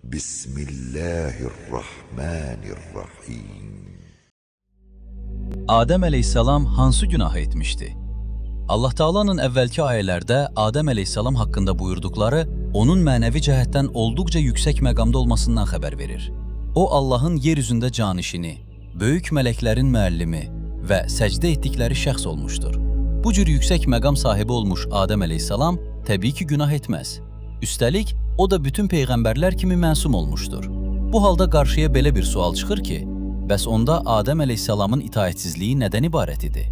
Bismillahirrahmanirrahim. Adəm əleyhissalam hansı günah etmişdi? Allah Taala'nın əvvəlki ayələrdə Adəm əleyhissalam haqqında buyurduqları onun mənəvi cəhətdən olduqca yüksək məqamda olmasından xəbər verir. O, Allahın yeryüzündə canişini, böyük mələklərin müəllimi və səcdə etdikləri şəxs olmuşdur. Bu cür yüksək məqam sahibi olmuş Adəm əleyhissalam təbii ki, günah etməz. Üstəlik, o da bütün peyğəmbərlər kimi məsum olmuşdur. Bu halda qarşıya belə bir sual çıxır ki, bəs onda Adəm əleyhissalamın itaətsizliyi nədən ibarət idi?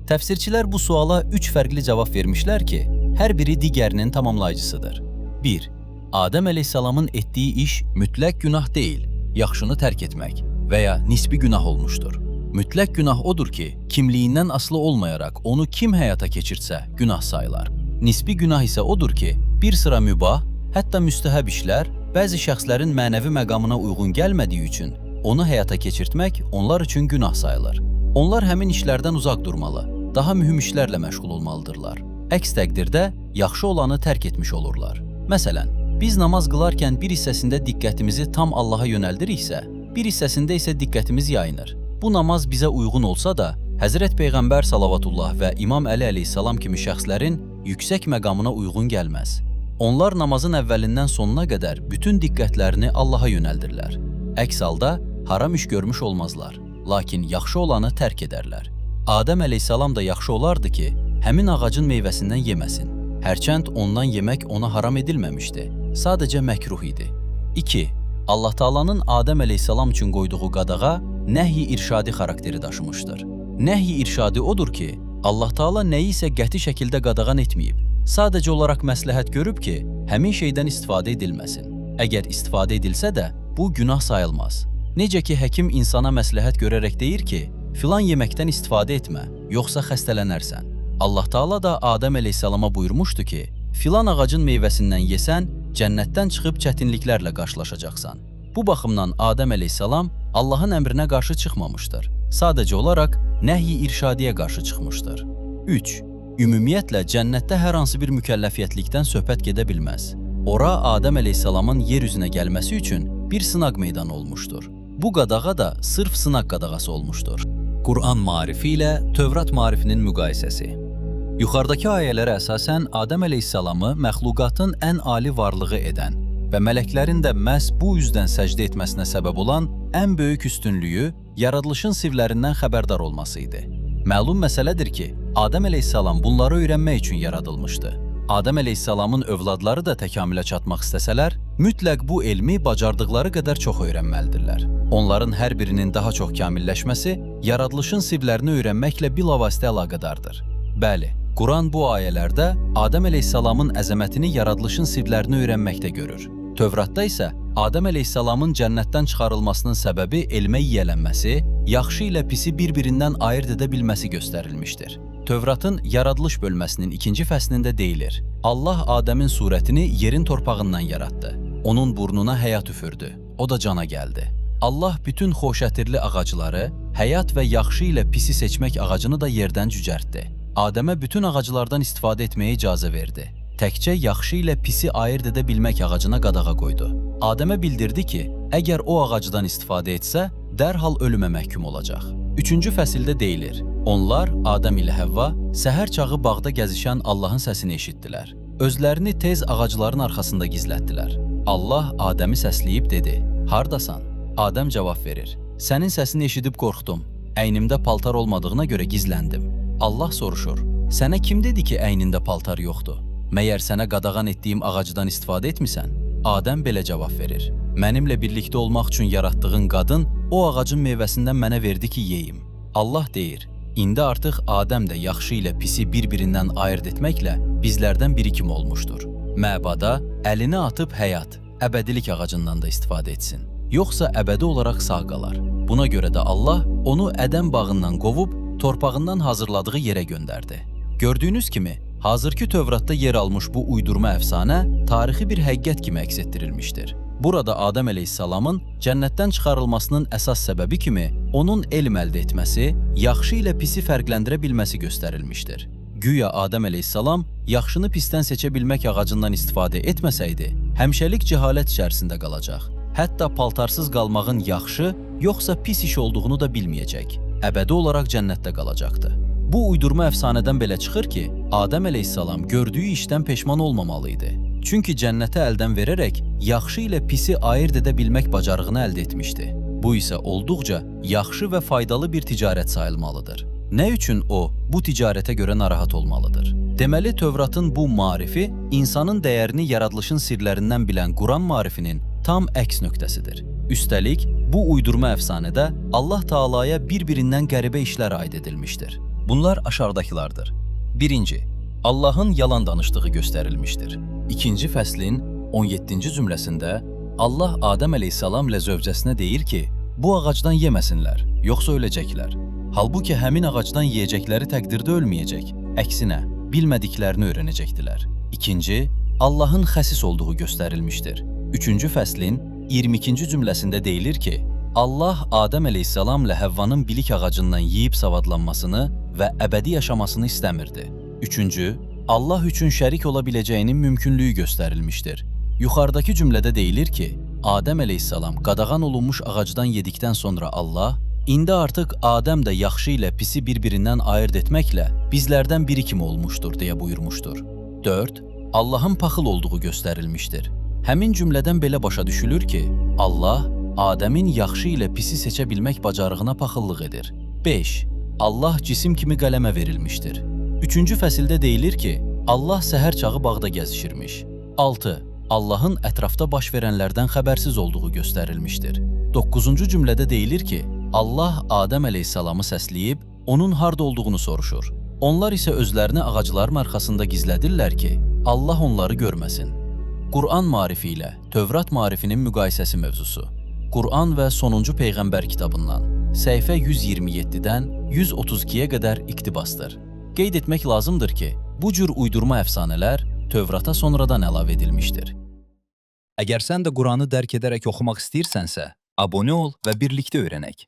Təfsirçilər bu suala 3 fərqli cavab vermişlər ki, hər biri digərinin tamamlayıcısıdır. 1. Adəm əleyhissalamın etdiyi iş mütləq günah deyil, yaxşını tərk etmək və ya nisbi günah olmuşdur. Mütləq günah odur ki, kimliyindən asılı olmayaraq onu kim həyata keçirtsə günah sayılar. Nisbi günah isə odur ki, bir sıra mübah, hətta müstəhəb işlər bəzi şəxslərin mənəvi məqamına uyğun gəlmədiyi üçün onu həyata keçirtmək onlar üçün günah sayılır. Onlar həmin işlərdən uzaq durmalı, daha mühüm işlərlə məşğul olmalıdırlar. Əks təqdirdə yaxşı olanı tərk etmiş olurlar. Məsələn, biz namaz qılarkən bir hissəsində diqqətimizi tam Allaha yönəldiriksə, bir hissəsində isə diqqətimiz yayınır. Bu namaz bizə uyğun olsa da, Həzrət Peyğəmbər salavatullah və İmam Əli əleyhissalam kimi şəxslərin yüksək məqamına uyğun gəlməz. Onlar namazın əvvəlindən sonuna qədər bütün diqqətlərini Allaha yönəldirlər. Əks halda haram iş görmüş olmazlar, lakin yaxşı olanı tərk edərlər. Adəm əleyhissalam da yaxşı olardı ki, həmin ağacın meyvəsindən yeməsin. Hərçənd ondan yemək ona haram edilməmişdi, sadəcə məkruh idi. 2. Allah Taala'nın Adəm əleyhissalam üçün qoyduğu qadağa nəhy-i irşadi xarakteri daşımışdır. Nəhy-i irşadi odur ki, Allah Taala nəyi isə qəti şəkildə qadağan etməyib, sadəcə olaraq məsləhət görüb ki, həmin şeydən istifadə edilməsin. Əgər istifadə edilsə də, bu günah sayılmaz. Necə ki, həkim insana məsləhət görərək deyir ki, filan yeməkdən istifadə etmə, yoxsa xəstələnərsən. Allah Taala da Adəm əleyhissalama buyurmuşdu ki, filan ağacın meyvəsindən yesən, cənnətdən çıxıb çətinliklərlə qarşılaşacaqsan. Bu baxımdan Adəm əleyhissalam Allahın əmrinə qarşı çıxmamışdır. Sadəcə olaraq nəhy-i irşadiyə qarşı çıxmışdır. 3. Ümumiyyətlə, cənnətdə hər hansı bir mükəlləfiyyətlikdən söhbət gedə bilməz. Ora Adəm əleyhissalamın yer üzünə gəlməsi üçün bir sınaq meydanı olmuşdur. Bu qadağa da sırf sınaq qadağası olmuşdur. Quran marifi ilə Tövrat marifinin müqayisəsi. Yuxarıdakı ayələrə əsasən Adəm əleyhissalamı məxluqatın ən ali varlığı edən və mələklərin də məhz bu üzdən səcdə etməsinə səbəb olan ən böyük üstünlüyü yaradılışın sirlərindən xəbərdar olması idi. Məlum məsələdir ki, Adəm əleyhissalam bunları öyrənmək üçün yaradılmışdı. Adəm əleyhissalamın övladları da təkamülə çatmaq istəsələr, mütləq bu elmi bacardıqları qədər çox öyrənməlidirlər. Onların hər birinin daha çox kamilləşməsi yaradılışın sirlərini öyrənməklə bilavasitə əlaqədardır. Bəli, Quran bu ayələrdə Adəm əleyhissalamın əzəmətini yaradılışın sirlərini öyrənməkdə görür. Tövratda isə Adəm əleyhissalamın cənnətdən çıxarılmasının səbəbi elmə yiyələnməsi, yaxşı ilə pisi bir-birindən ayırt edə bilməsi göstərilmişdir. Tövratın yaradılış bölməsinin 2-ci fəslində deyilir: Allah Adəmin surətini yerin torpağından yaratdı. Onun burnuna həyat üfürdü, o da cana gəldi. Allah bütün xoşətirli ağacları, həyat və yaxşı ilə pisi seçmək ağacını da yerdən cücərtdi. Adəmə bütün ağaclardan istifadə etməyə icazə verdi. Təkcə yaxşı ilə pisi ayırt edə bilmək ağacına qadağa qoydu. Adəmə bildirdi ki, əgər o ağacdan istifadə etsə, dərhal ölümə məhkum olacaq. 3-cü fəsildə deyilir: onlar, Adəm ilə Həvva, səhər çağı bağda gəzişən Allahın səsini eşitdilər. Özlərini tez ağacların arxasında gizlətdilər. Allah Adəmi səsləyib dedi: hardasan? Adəm cavab verir: sənin səsini eşidib qorxdum. Əynimdə paltar olmadığına görə gizləndim. Allah soruşur: sənə kim dedi ki, əynində paltar yoxdur? Məyər sənə qadağan etdiyim ağacdan istifadə etmisən? Adəm belə cavab verir: mənimlə birlikdə olmaq üçün yaratdığın qadın o ağacın meyvəsindən mənə verdi ki, yeyim. Allah deyir: indi artıq Adəm də yaxşı ilə pisi bir-birindən ayırt etməklə bizlərdən biri kimi olmuşdur. Məbada əlini atıb həyat, əbədilik ağacından da istifadə etsin. Yoxsa əbədi olaraq sağ qalar. Buna görə də Allah onu Ədəm bağından qovub torpağından hazırladığı yerə göndərdi. Gördüyünüz kimi, hazırki Tövratda yer almış bu uydurma əfsanə tarixi bir həqiqət kimi əks etdirilmişdir. Burada Adəm əleyhissalamın cənnətdən çıxarılmasının əsas səbəbi kimi onun elm əldə etməsi, yaxşı ilə pisi fərqləndirə bilməsi göstərilmişdir. Güya Adəm əleyhissalam yaxşını pisdən seçə bilmək ağacından istifadə etməsəydi, həmişəlik cəhalət içərisində qalacaq. Hətta paltarsız qalmağın yaxşı, yoxsa pis iş olduğunu da bilməyəcək. Əbədi olaraq cənnətdə qalacaqdı. Bu uydurma əfsanədən belə çıxır ki, Adəm əleyhissalam gördüyü işdən peşman olmamalı idi. Çünki cənnəti əldən verərək yaxşı ilə pisi ayırd edə bilmək bacarığını əldə etmişdi. Bu isə olduqca yaxşı və faydalı bir ticarət sayılmalıdır. Nə üçün o, bu ticarətə görə narahat olmalıdır? Deməli, Tövratın bu marifi insanın dəyərini yaradılışın sirlərindən bilən Quran marifinin tam əks nöqtəsidir. Üstəlik, bu uydurma əfsanədə Allah Taalaya bir-birindən qəribə işlər aid edilmişdir. Bunlar aşağıdakılardır. 1. Allahın yalan danışdığı göstərilmişdir. 2. fəslin 17-ci cümləsində Allah Adəm əleyhissalam ilə zövcəsinə deyir ki, bu ağacdan yeməsinlər, yoxsa öləcəklər. Halbuki həmin ağacdan yeyəcəkləri təqdirdə ölməyəcək, əksinə, bilmədiklərini öyrənəcəkdilər. 2. Allahın xəsis olduğu göstərilmişdir. 3. fəslin 22-ci cümləsində deyilir ki, Allah Adəm əleyhissalamla Həvvanın bilik ağacından yeyib savadlanmasını və əbədi yaşamasını istəmirdi. 3. Allah üçün şərik ola biləcəyinin mümkünlüyü göstərilmişdir. Yuxarıdakı cümlədə deyilir ki, Adəm əleyhissalam qadağan olunmuş ağacdan yedikdən sonra Allah, İndi artıq Adəm də yaxşı ilə pisi bir-birindən ayırd etməklə bizlərdən biri kimi olmuşdur, deyə buyurmuşdur. 4. Allahın paxıl olduğu göstərilmişdir. Həmin cümlədən belə başa düşülür ki, Allah Adəmin yaxşı ilə pisi seçə bilmək bacarığına paxıllıq edir. 5. Allah cisim kimi qələmə verilmişdir. 3-cü fəsildə deyilir ki, Allah səhər çağı bağda gəzişirmiş. 6. Allahın ətrafda baş verənlərdən xəbərsiz olduğu göstərilmişdir. 9-cu cümlədə deyilir ki, Allah Adəm əleyhissalamı səsləyib, onun harda olduğunu soruşur. Onlar isə özlərini ağacların arxasında gizlədirlər ki, Allah onları görməsin. Quran marifi ilə Tövrat marifinin müqayisəsi mövzusu. Quran və Sonuncu Peyğəmbər kitabından səhifə 127-dən 132-yə qədər iqtibasdır. Qeyd etmək lazımdır ki, bu cür uydurma əfsanələr Tövrata sonradan əlavə edilmişdir. Əgər sən də Quranı dərk edərək oxumaq istəyirsənsə, abunə ol və birlikdə öyrənək.